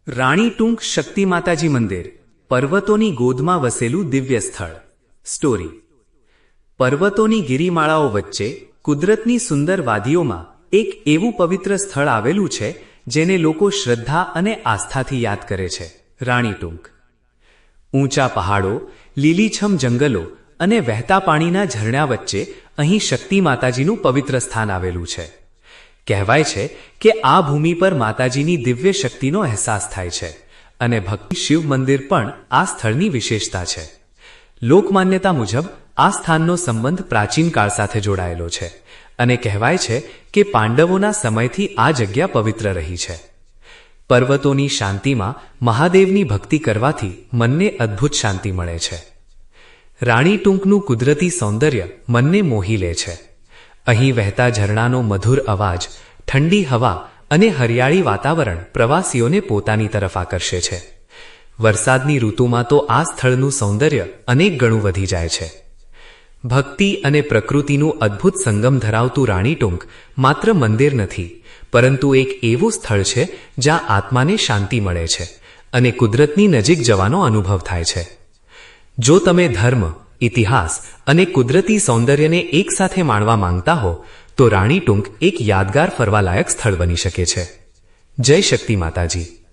રાણીટુંક શક્તિ માતાજી મંદિર, પર્વતોની ગોદમાં વસેલું દિવ્ય સ્થળ. સ્ટોરી. પર્વતોની ગિરિમાળાઓ વચ્ચે કુદરતની સુંદર વાદીઓમાં એક એવું પવિત્ર સ્થળ આવેલું છે જેને લોકો શ્રદ્ધા અને આસ્થાથી યાદ કરે છે. રાણીટુંક. ઊંચા પહાડો, લીલીછમ જંગલો અને વહેતા પાણીના ઝરણા વચ્ચે અહીં શક્તિ માતાજીનું પવિત્ર સ્થાન આવેલું છે. કહેવાય છે કે આ ભૂમિ પર માતાજીની દિવ્ય શક્તિનો અહેસાસ થાય છે અને ભક્તિ શિવ મંદિર પણ આ સ્થળની વિશેષતા છે. લોકમાન્યતા મુજબ આ સ્થાનનો સંબંધ પ્રાચીન કાળ સાથે જોડાયેલો છે અને કહેવાય છે કે પાંડવોના સમયથી આ જગ્યા પવિત્ર રહી છે. પર્વતોની શાંતિમાં મહાદેવની ભક્તિ કરવાથી મનને અદ્ભુત શાંતિ મળે છે. રાણીટુંકનું કુદરતી સૌંદર્ય મનને મોહી લે છે. અહીં વહેતા ઝરણાનો મધુર અવાજ, ઠંડી હવા અને હરિયાળી વાતાવરણ પ્રવાસીઓને પોતાની તરફ આકર્ષે છે. વરસાદની ઋતુમાં તો આ સ્થળનું સૌંદર્ય અનેક ગણું વધી જાય છે. ભક્તિ અને પ્રકૃતિનું અદ્ભુત સંગમ ધરાવતું રાણીટુંક માત્ર મંદિર નથી, પરંતુ એક એવું સ્થળ છે જ્યાં આત્માને શાંતિ મળે છે અને કુદરતની નજીક જવાનો અનુભવ થાય છે. જો તમે ધર્મ, ઇતિહાસ અને કુદરતી સૌંદર્યને એકસાથે માણવા માંગતા હો તો રાણીટુંક એક યાદગાર ફરવાલાયક સ્થળ બની શકે છે. જય શક્તિ માતાજી.